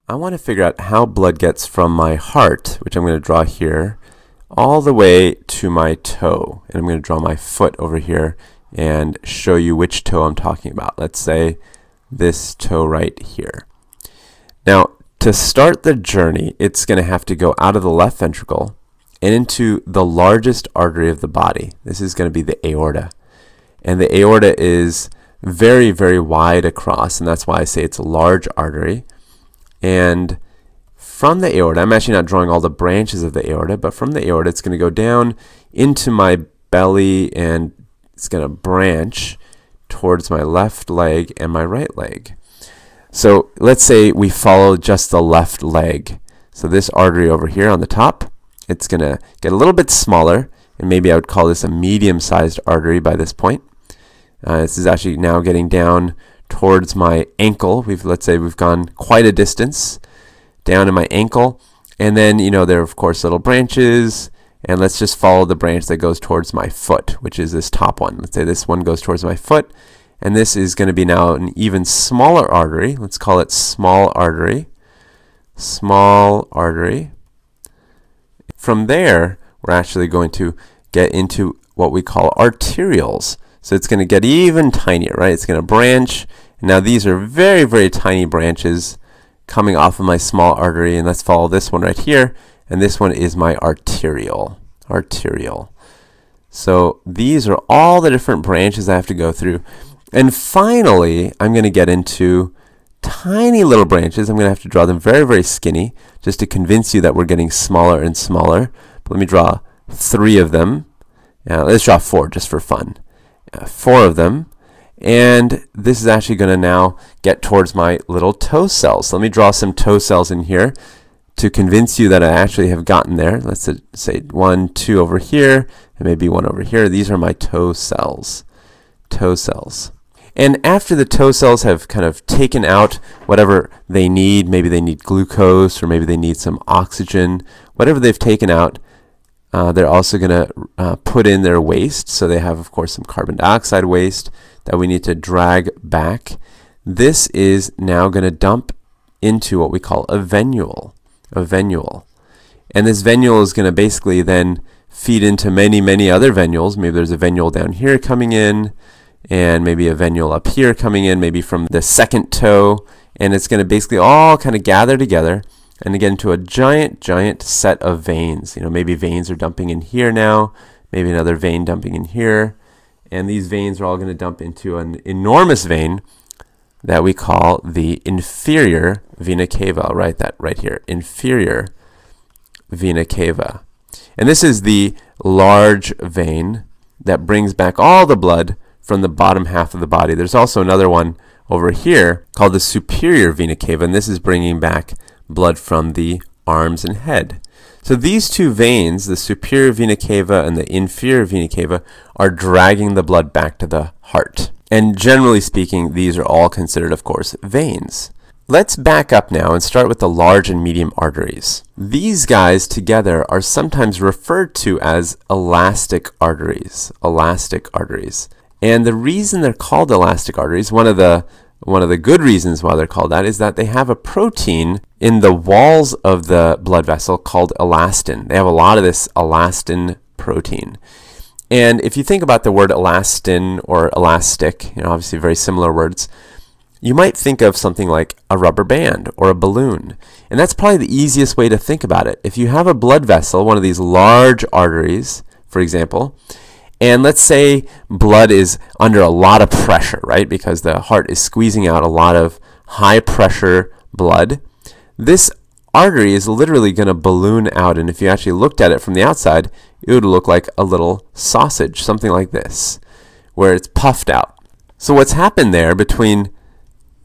I want to figure out how blood gets from my heart, which I'm going to draw here, all the way to my toe. And I'm going to draw my foot over here and show you which toe I'm talking about. Let's say this toe right here. Now, to start the journey, it's going to have to go out of the left ventricle and into the largest artery of the body. This is going to be the aorta. And the aorta is very, very wide across, and that's why I say it's a large artery. And from the aorta, I'm actually not drawing all the branches of the aorta, but from the aorta, it's going to go down into my belly, and it's going to branch towards my left leg and my right leg. So let's say we follow just the left leg. So this artery over here on the top, it's going to get a little bit smaller, and maybe I would call this a medium-sized artery by this point. This is actually now getting down towards my ankle. Let's say we've gone quite a distance down to my ankle, and then there are of course little branches, and let's just follow the branch that goes towards my foot, which is this top one. Let's say this one goes towards my foot, and this is going to be now an even smaller artery. Let's call it small artery. Small artery. From there, we're actually going to get into what we call arterioles. So it's going to get even tinier, right? It's going to branch. Now these are very, very tiny branches coming off of my small artery. And let's follow this one right here. And this one is my arteriole. Arteriole. So these are all the different branches I have to go through. And finally, I'm going to get into tiny little branches. I'm going to have to draw them very, very skinny just to convince you that we're getting smaller and smaller. But let me draw 3 of them. Let's draw 4 just for fun. 4 of them, and this is actually going to now get towards my little toe cells. So let me draw some toe cells in here to convince you that I actually have gotten there. Let's say 1, 2 over here, and maybe 1 over here. These are my toe cells. Toe cells. And after the toe cells have kind of taken out whatever they need, maybe they need glucose, or maybe they need some oxygen, whatever they've taken out, they're also going to put in their waste. So they have, of course, some carbon dioxide waste that we need to drag back. This is now going to dump into what we call a venule. A venule. And this venule is going to basically then feed into many, many other venules. Maybe there's a venule down here coming in, and maybe a venule up here coming in, maybe from the second toe. And it's going to basically all kind of gather together and get into a giant, giant set of veins. Maybe veins are dumping in here now, maybe another vein dumping in here, and these veins are all going to dump into an enormous vein that we call the inferior vena cava. I'll write that right here, inferior vena cava. And this is the large vein that brings back all the blood from the bottom half of the body. There's also another one over here called the superior vena cava, and this is bringing back blood from the arms and head. So these 2 veins, the superior vena cava and the inferior vena cava, are dragging the blood back to the heart. And generally speaking, these are all considered, of course, veins. Let's back up now and start with the large and medium arteries. These guys together are sometimes referred to as elastic arteries. Elastic arteries. And the reason they're called elastic arteries, one of the good reasons why they're called that, is that they have a protein in the walls of the blood vessel called elastin. They have a lot of this elastin protein. And if you think about the word elastin or elastic, obviously very similar words, you might think of something like a rubber band or a balloon. And that's probably the easiest way to think about it. If you have a blood vessel, one of these large arteries, for example, and let's say blood is under a lot of pressure, right? Because the heart is squeezing out a lot of high pressure blood. This artery is literally going to balloon out, and if you actually looked at it from the outside, it would look like a little sausage, something like this, where it's puffed out. So what's happened there between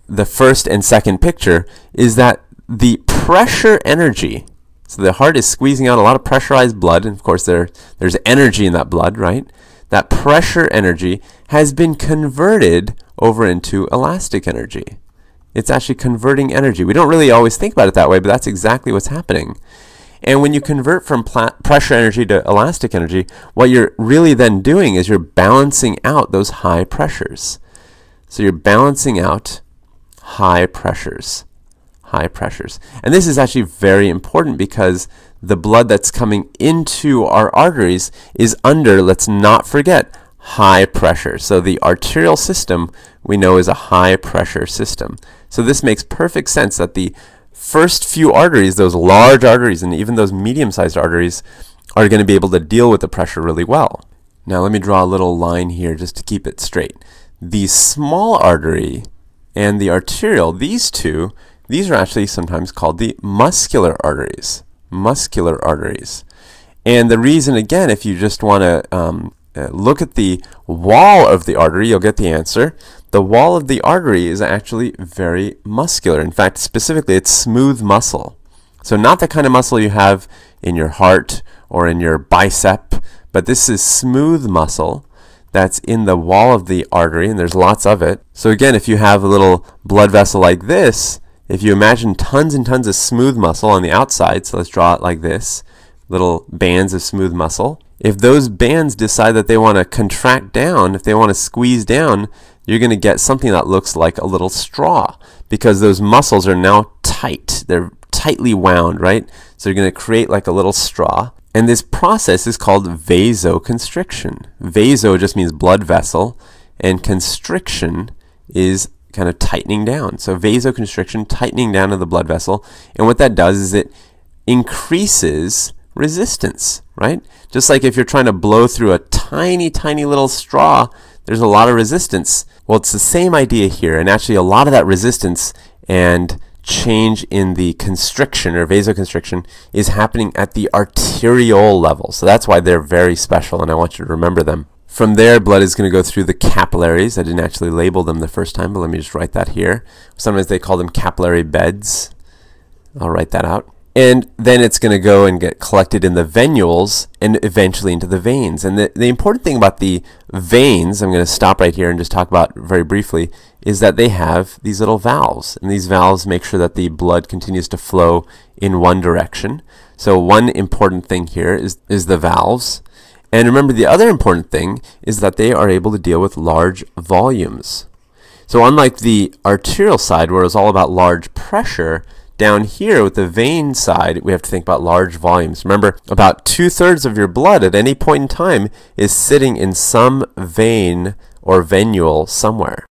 the first and second picture is that the pressure energy, so the heart is squeezing out a lot of pressurized blood, and of course there's energy in that blood, right? That pressure energy has been converted over into elastic energy. It's actually converting energy. We don't really always think about it that way, but that's exactly what's happening. And when you convert from pressure energy to elastic energy, what you're really then doing is you're balancing out those high pressures. So you're balancing out high pressures. high pressures. And this is actually very important because the blood that's coming into our arteries is under, let's not forget, high pressure. So the arterial system we know is a high pressure system. So this makes perfect sense that the first few arteries, those large arteries and even those medium-sized arteries, are going to be able to deal with the pressure really well. Now let me draw a little line here just to keep it straight. The small artery and the arteriole, these are actually sometimes called the muscular arteries. Muscular arteries. And the reason, again, if you just want to look at the wall of the artery, you'll get the answer. The wall of the artery is actually very muscular. In fact, specifically, it's smooth muscle. So not the kind of muscle you have in your heart or in your bicep, but this is smooth muscle that's in the wall of the artery, and there's lots of it. So again, if you have a little blood vessel like this, if you imagine tons and tons of smooth muscle on the outside, so let's draw it like this, little bands of smooth muscle. If those bands decide that they want to contract down, if they want to squeeze down, you're going to get something that looks like a little straw because those muscles are now tight. They're tightly wound, right? So you're going to create like a little straw. And this process is called vasoconstriction. Vaso just means blood vessel, and constriction is kind of tightening down. So vasoconstriction, tightening down of the blood vessel. And what that does is it increases resistance, right? Just like if you're trying to blow through a tiny, tiny little straw, there's a lot of resistance. Well, it's the same idea here, and actually a lot of that resistance and change in the constriction or vasoconstriction is happening at the arteriole level. So that's why they're very special, and I want you to remember them. From there, blood is going to go through the capillaries. I didn't actually label them the first time, but let me just write that here. Sometimes they call them capillary beds. I'll write that out. And then it's going to go and get collected in the venules and eventually into the veins. And the important thing about the veins, I'm going to stop right here and just talk about very briefly, is that they have these little valves. And these valves make sure that the blood continues to flow in one direction. So one important thing here is the valves. And remember, the other important thing is that they are able to deal with large volumes. So unlike the arterial side, where it's all about large pressure, down here with the vein side, we have to think about large volumes. Remember, about 2/3 of your blood at any point in time is sitting in some vein or venule somewhere.